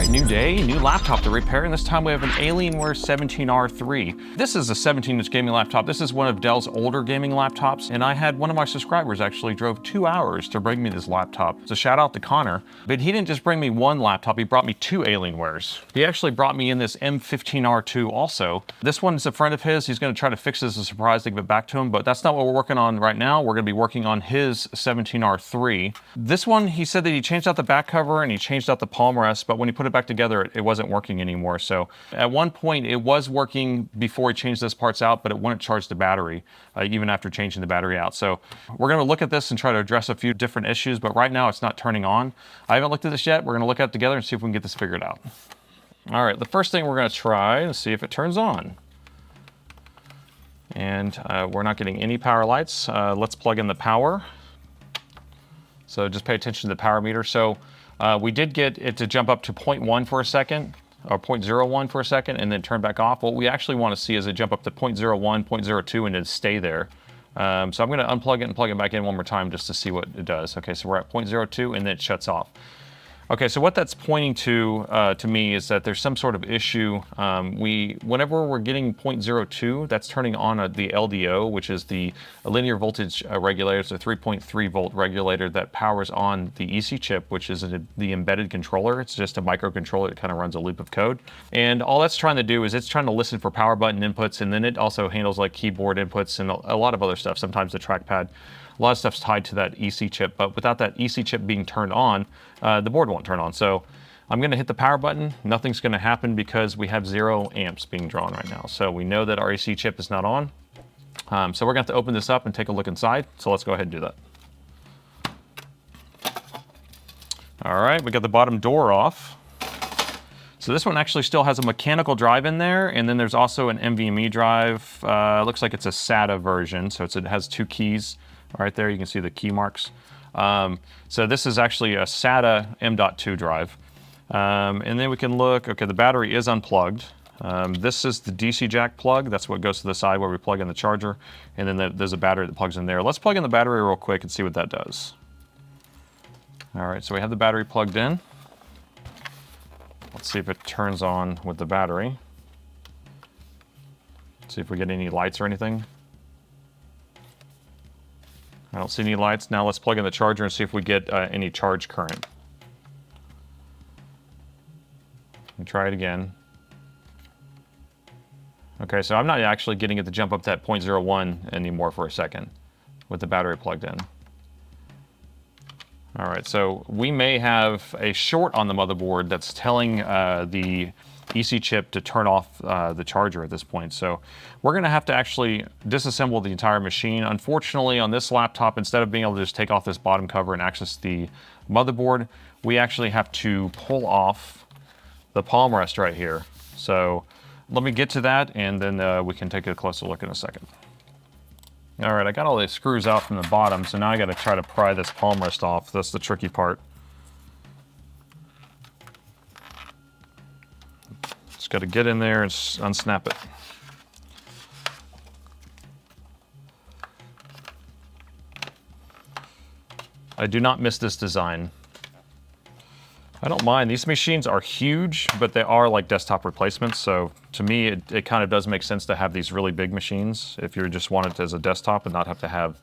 right, new day, new laptop to repair, and this time we have an Alienware 17R3. This is a 17-inch gaming laptop. This is one of Dell's older gaming laptops, and I had one of my subscribers actually drove 2 hours to bring me this laptop. So shout out to Connor. But he didn't just bring me one laptop, he brought me 2 Alienwares. He actually brought me in this M15R2 also. This one's a friend of his. He's gonna try to fix this as a surprise to give it back to him, but that's not what we're working on right now. We're gonna be working on his 17R3. This one, he said that he changed out the back cover and he changed out the palm rest, but when he put it back together, it wasn't working anymore. So at one point it was working before he changed those parts out, but it wouldn't charge the battery, even after changing the battery out. So we're gonna look at this and try to address a few different issues, but right now it's not turning on. I haven't looked at this yet. We're gonna look at it together and see if we can get this figured out. All right, the first thing we're gonna try and see if it turns on. And we're not getting any power lights. Let's plug in the power. So just pay attention to the power meter. So we did get it to jump up to 0.1 for a second, or 0.01 for a second, and then turn back off. What we actually want to see is it jump up to 0.01, 0.02, and then stay there. So I'm going to unplug it and plug it back in one more time just to see what it does. Okay, so we're at 0.02, and then it shuts off. Okay, so what that's pointing to me is that there's some sort of issue. Whenever we're getting 0.02, that's turning on the LDO, which is the linear voltage regulator. It's a 3.3 volt regulator that powers on the EC chip, which is the embedded controller. It's just a microcontroller that kind of runs a loop of code. And all that's trying to do is it's trying to listen for power button inputs, and then it also handles like keyboard inputs and a lot of other stuff, sometimes the trackpad. A lot of stuff's tied to that EC chip, but without that EC chip being turned on, the board won't turn on. So I'm gonna hit the power button. Nothing's gonna happen because we have 0 amps being drawn right now. So we know that our EC chip is not on. So we're gonna have to open this up and take a look inside. So let's go ahead and do that. All right, we got the bottom door off. So this one actually still has a mechanical drive in there, and then there's also an NVMe drive. Looks like it's a SATA version, so it has 2 keys. Right there, you can see the key marks. So this is actually a SATA M.2 drive. And then we can look, okay, the battery is unplugged. This is the DC jack plug. That's what goes to the side where we plug in the charger. And then there's a battery that plugs in there. Let's plug in the battery real quick and see what that does. All right, so we have the battery plugged in. Let's see if it turns on with the battery. See if we get any lights or anything. I don't see any lights. Now let's plug in the charger and see if we get any charge current. And try it again. Okay, so I'm not actually getting it to jump up that 0.01 anymore for a second with the battery plugged in. All right, so we may have a short on the motherboard that's telling the EC chip to turn off the charger at this point. So we're gonna have to actually disassemble the entire machine. Unfortunately, on this laptop, instead of being able to just take off this bottom cover and access the motherboard, we actually have to pull off the palm rest right here. So let me get to that, and then we can take a closer look in a second. All right, I got all the screws out from the bottom, so now I gotta try to pry this palm rest off. That's the tricky part. Got to get in there and unsnap it. I do not miss this design. I don't mind. These machines are huge, but they are like desktop replacements. So to me, it kind of does make sense to have these really big machines if you just want it as a desktop and not have to have,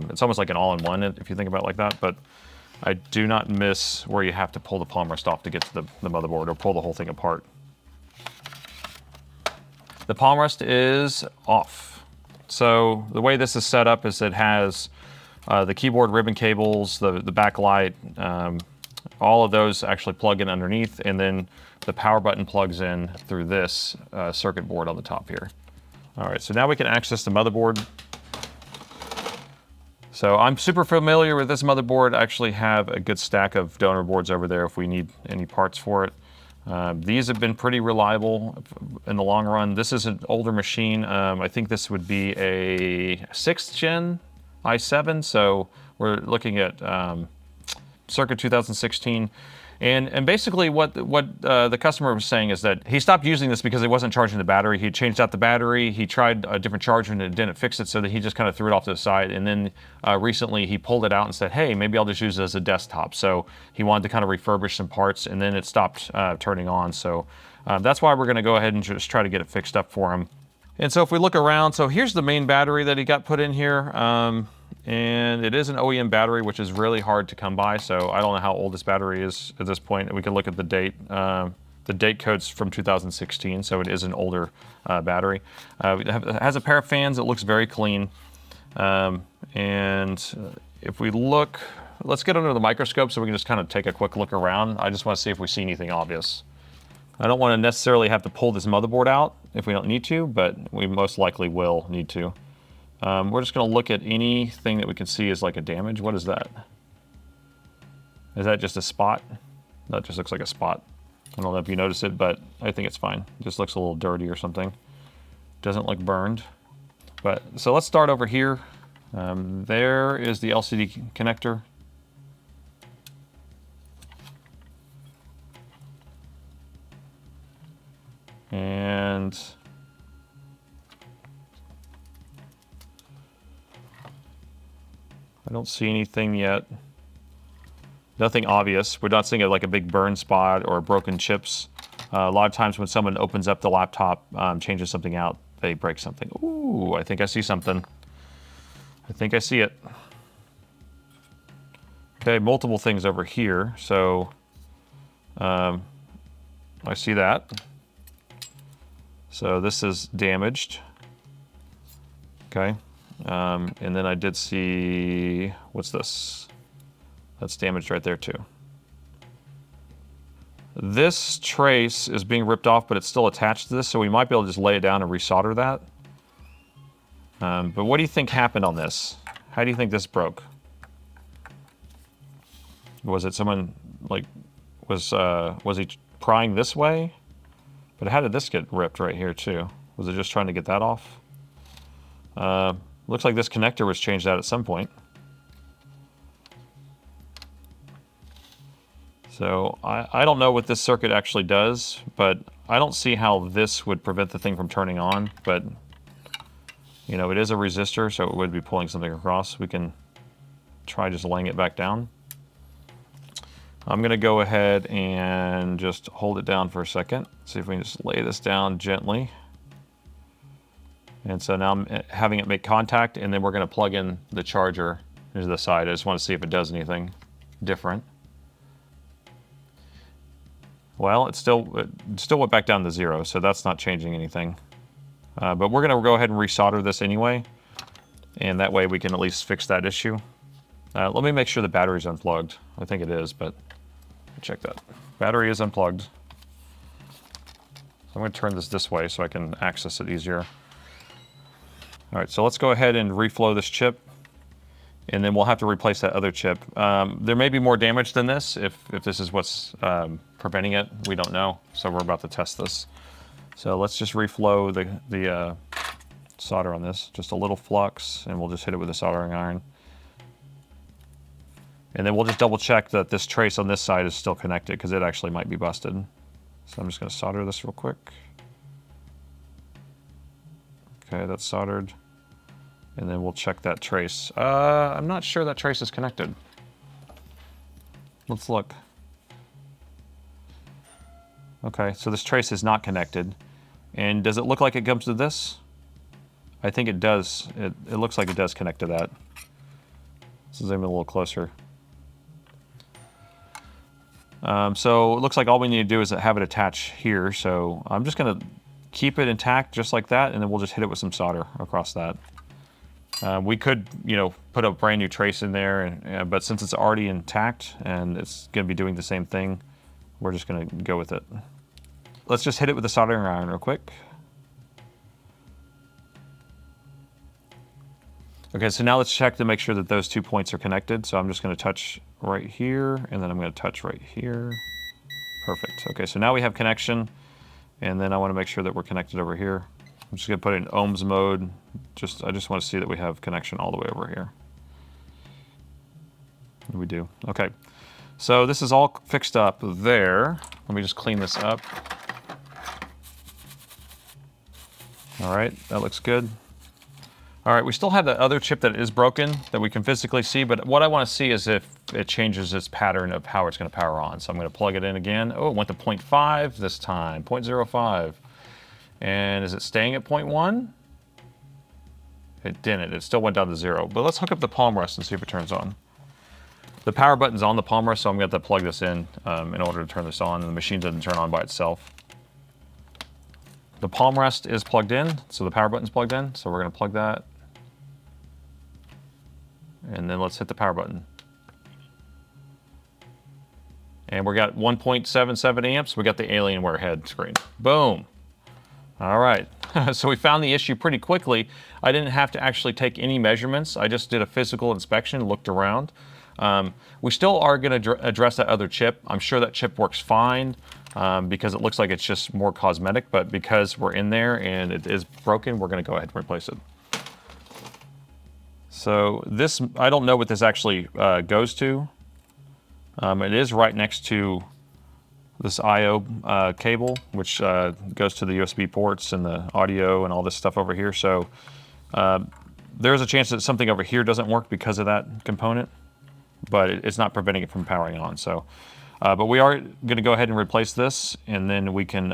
it's almost like an all-in-one if you think about it like that. But I do not miss where you have to pull the palm rest off to get to the motherboard or pull the whole thing apart. The palm rest is off. So the way this is set up is it has the keyboard ribbon cables, the backlight, all of those actually plug in underneath, and then the power button plugs in through this circuit board on the top here. All right, so now we can access the motherboard. So I'm super familiar with this motherboard. I actually have a good stack of donor boards over there if we need any parts for it. These have been pretty reliable in the long run. This is an older machine. I think this would be a 6th gen i7, so we're looking at circa 2016. And basically what the customer was saying is that he stopped using this because it wasn't charging the battery. He changed out the battery. He tried a different charger and it didn't fix it, so that he just kind of threw it off to the side. And then recently he pulled it out and said, hey, maybe I'll just use it as a desktop. So he wanted to kind of refurbish some parts, and then it stopped turning on. So that's why we're going to go ahead and just try to get it fixed up for him. And so if we look around, so here's the main battery that he got put in here. And it is an OEM battery, which is really hard to come by. So I don't know how old this battery is at this point. We can look at the date. The date code's from 2016, so it is an older battery. It has a pair of fans. It looks very clean. And if we look, let's get under the microscope so we can just kind of take a quick look around. I just want to see if we see anything obvious. I don't want to necessarily have to pull this motherboard out if we don't need to, but we most likely will need to. We're just going to look at anything that we can see as like a damage. What is that? Is that just a spot? That just looks like a spot. I don't know if you notice it, but I think it's fine. It just looks a little dirty or something. Doesn't look burned. But so let's start over here. There is the LCD connector. And I don't see anything yet. Nothing obvious. We're not seeing it like a big burn spot or broken chips. A lot of times when someone opens up the laptop, changes something out, they break something. Ooh, I think I see something. I think I see it. Okay, multiple things over here. So I see that. So this is damaged. Okay. And then I did see, what's this? That's damaged right there too. This trace is being ripped off, but it's still attached to this, so we might be able to just lay it down and resolder that. But what do you think happened on this? How do you think this broke? Was it someone, like, was he prying this way? But how did this get ripped right here too? Was it just trying to get that off? Looks like this connector was changed out at some point. So I don't know what this circuit actually does, but I don't see how this would prevent the thing from turning on. But, you know, it is a resistor, so it would be pulling something across. We can try just laying it back down. I'm going to go ahead and just hold it down for a second. See if we can just lay this down gently. And so now I'm having it make contact, and then we're going to plug in the charger into the side. I just want to see if it does anything different. Well, it still went back down to 0, so that's not changing anything. But we're going to go ahead and resolder this anyway, and that way we can at least fix that issue. Let me make sure the battery's unplugged. I think it is, but check that. Battery is unplugged. So I'm going to turn this way so I can access it easier. All right, so let's go ahead and reflow this chip, and then we'll have to replace that other chip. There may be more damage than this if this is what's preventing it. We don't know, so we're about to test this. So let's just reflow the solder on this. Just a little flux, and we'll just hit it with a soldering iron. And then we'll just double check that this trace on this side is still connected, because it actually might be busted. So I'm just going to solder this real quick. Okay, that's soldered. And then we'll check that trace. I'm not sure that trace is connected. Let's look. Okay, so this trace is not connected. And does it look like it comes to this? I think it does. It looks like it does connect to that. Let's zoom in a little closer. So it looks like all we need to do is have it attach here. So I'm just going to keep it intact just like that, and then we'll just hit it with some solder across that. We could, you know, put a brand new trace in there, but since it's already intact and it's going to be doing the same thing, we're just going to go with it. Let's just hit it with a soldering iron real quick. Okay, so now let's check to make sure that those 2 points are connected. So I'm just going to touch right here, and then I'm going to touch right here. Perfect. Okay, so now we have connection, and then I want to make sure that we're connected over here. I'm just going to put it in ohms mode. I just want to see that we have connection all the way over here. We do. Okay. So this is all fixed up there. Let me just clean this up. All right, that looks good. All right, we still have that other chip that is broken that we can physically see, but what I want to see is if it changes its pattern of how it's going to power on. So I'm going to plug it in again. Oh, it went to 0.5 this time, 0.05. And is it staying at 0.1? It didn't. It still went down to 0. But let's hook up the palm rest and see if it turns on. The power button's on the palm rest, so I'm going to have to plug this in order to turn this on, and the machine doesn't turn on by itself. The palm rest is plugged in, so the power button's plugged in, so we're going to plug that. And then let's hit the power button. And we got 1.77 amps. We got the Alienware head screen. Boom. All right. So we found the issue pretty quickly. I didn't have to actually take any measurements. I just did a physical inspection, looked around. We still are going to address that other chip. I'm sure that chip works fine because it looks like it's just more cosmetic, but because we're in there and it is broken, we're going to go ahead and replace it. So this, I don't know what this actually goes to. It is right next to this I/O cable, which goes to the USB ports and the audio and all this stuff over here. So there's a chance that something over here doesn't work because of that component, but it's not preventing it from powering on. So, but we are going to go ahead and replace this, and then we can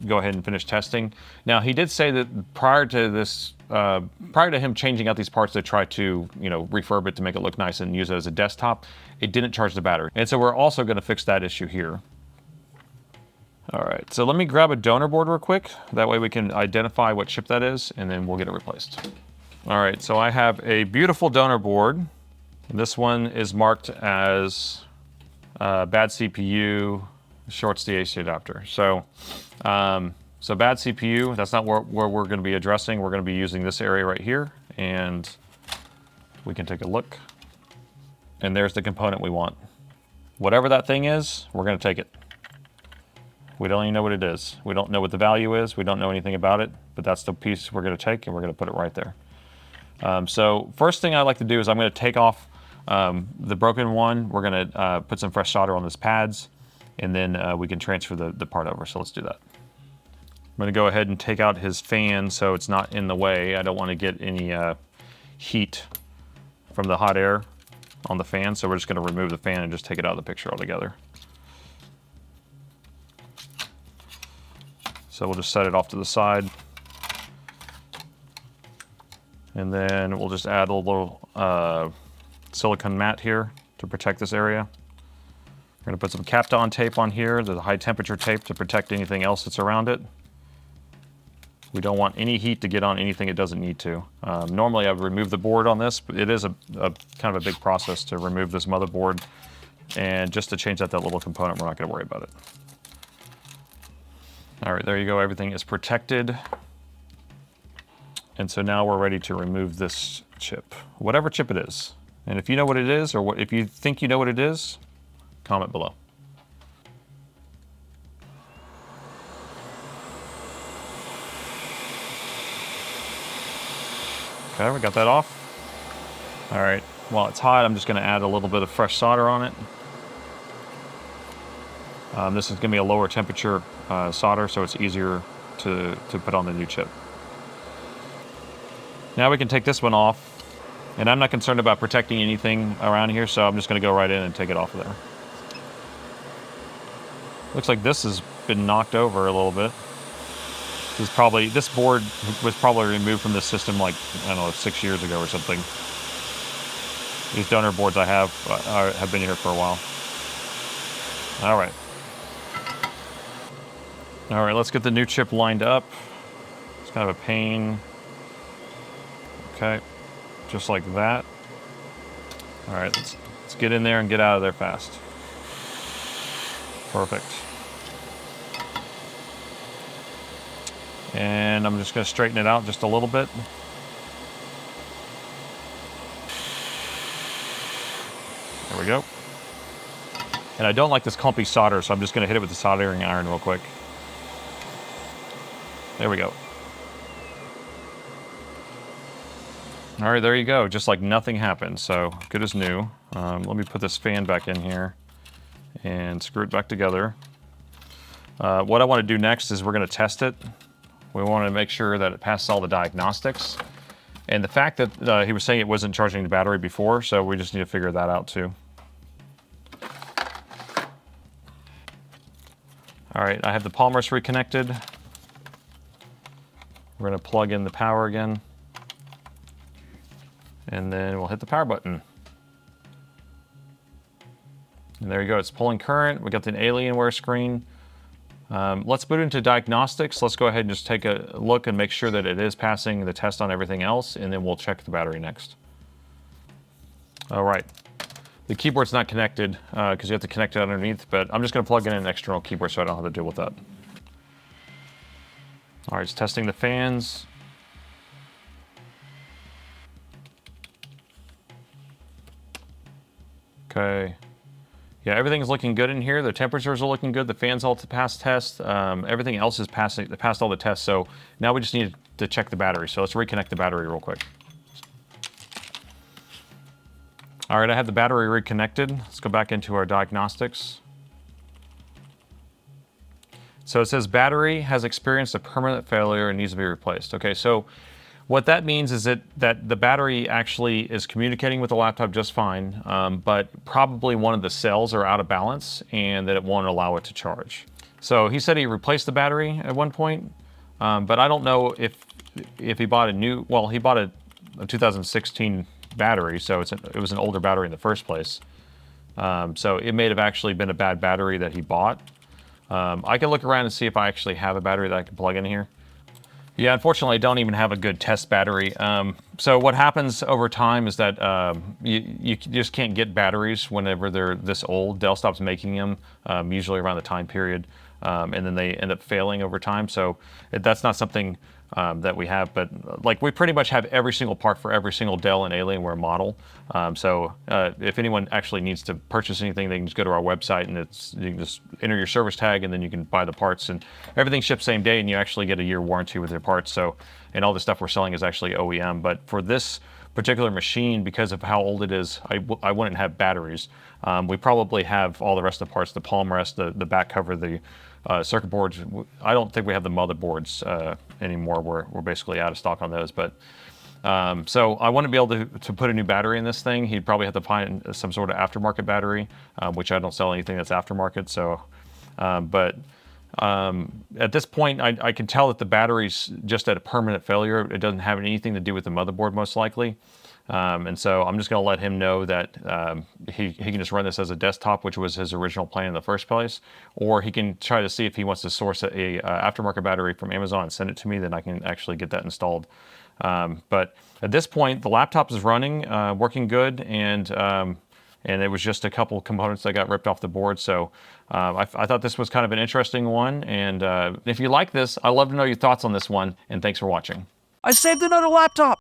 go ahead and finish testing. Now, he did say that prior to this, prior to him changing out these parts to try to, refurb it to make it look nice and use it as a desktop, it didn't charge the battery. And so we're also going to fix that issue here. All right, so let me grab a donor board real quick. That way we can identify what chip that is, and then we'll get it replaced. All right, so I have a beautiful donor board. This one is marked as bad CPU, shorts the AC adapter. So, so bad CPU, that's not where we're going to be addressing. We're going to be using this area right here, and we can take a look. And there's the component we want. Whatever that thing is, we're going to take it. We don't even know what it is. We don't know what the value is. We don't know anything about it, but that's the piece we're going to take, and we're going to put it right there. So first thing I like to do is I'm going to take off the broken one. We're going to put some fresh solder on these pads, and then we can transfer the part over. So let's do that. I'm going to go ahead and take out his fan so it's not in the way. I don't want to get any heat from the hot air on the fan, so we're just going to remove the fan and just take it out of the picture altogether. So we'll just set it off to the side. And then we'll just add a little silicone mat here to protect this area. We're going to put some Kapton tape on here, the high temperature tape to protect anything else that's around it. We don't want any heat to get on anything it doesn't need to. Normally I would remove the board on this, but it is a kind of a big process to remove this motherboard. And just to change out that little component, we're not going to worry about it. All right, there you go. Everything is protected. And so now we're ready to remove this chip, whatever chip it is. And if you know what it is, or if you think you know what it is, comment below. Okay, we got that off. All right, while it's hot, I'm just gonna add a little bit of fresh solder on it. This is gonna be a lower temperature solder, so it's easier to put on the new chip. Now we can take this one off, and I'm not concerned about protecting anything around here, so I'm just gonna go right in and take it off of there. Looks like this has been knocked over a little bit. This board was probably removed from the system like, I don't know, 6 years ago or something. These donor boards I have been here for a while. All right. All right, let's get the new chip lined up. It's kind of a pain. Okay, just like that. All right, let's get in there and get out of there fast. Perfect. And I'm just going to straighten it out just a little bit. There we go. And I don't like this clumpy solder, so I'm just going to hit it with the soldering iron real quick. There we go. All right, there you go. Just like nothing happened. So good as new. Let me put this fan back in here. and screw it back together. What I want to do next is we're going to test it. We want to make sure that it passes all the diagnostics. And the fact that he was saying it wasn't charging the battery before, so we just need to figure that out too. All right, I have the polymers reconnected. We're going to plug in the power again. And then we'll hit the power button. And there you go, it's pulling current. We got the Alienware screen. Let's boot into diagnostics. Let's go ahead and just take a look and make sure that it is passing the test on everything else, and then we'll check the battery next. All right, the keyboard's not connected because you have to connect it underneath, but I'm just gonna plug in an external keyboard so I don't have to deal with that. All right, it's testing the fans. Okay. Yeah, everything's looking good in here. The temperatures are looking good. The fans all passed test. Everything else is passed all the tests. So now we just need to check the battery. So let's reconnect the battery real quick. All right, I have the battery reconnected. Let's go back into our diagnostics. So it says battery has experienced a permanent failure and needs to be replaced. Okay, so what that means is that the battery actually is communicating with the laptop just fine, but probably one of the cells are out of balance and that it won't allow it to charge. So he said he replaced the battery at one point, but I don't know if he bought a new, well, he bought a 2016 battery, so it was an older battery in the first place. So it may have actually been a bad battery that he bought. I can look around and see if I actually have a battery that I can plug in here. Yeah, unfortunately, I don't even have a good test battery. So what happens over time is that you just can't get batteries whenever they're this old. Dell stops making them, usually around the time period, and then they end up failing over time. So that's not something that we have, but like we pretty much have every single part for every single Dell and Alienware model. So if anyone actually needs to purchase anything, they can just go to our website and you can just enter your service tag and then you can buy the parts, and everything ships same day and you actually get a year warranty with your parts. So, and all the stuff we're selling is actually OEM, but for this particular machine, because of how old it is, I wouldn't have batteries. We probably have all the rest of the parts, the palm rest, the back cover, the circuit boards. I don't think we have the motherboards anymore. We're basically out of stock on those. But so I want to be able to put a new battery in this thing. He'd probably have to find some sort of aftermarket battery, which I don't sell anything that's aftermarket. So, at this point, I can tell that the battery's just at a permanent failure. It doesn't have anything to do with the motherboard, most likely. And so I'm just going to let him know that he can just run this as a desktop, which was his original plan in the first place, or he can try to see if he wants to source a aftermarket battery from Amazon and send it to me, then I can actually get that installed. But at this point, the laptop is running, working good, and it was just a couple components that got ripped off the board. So I thought this was kind of an interesting one, and if you like this, I'd love to know your thoughts on this one, and thanks for watching. I saved another laptop!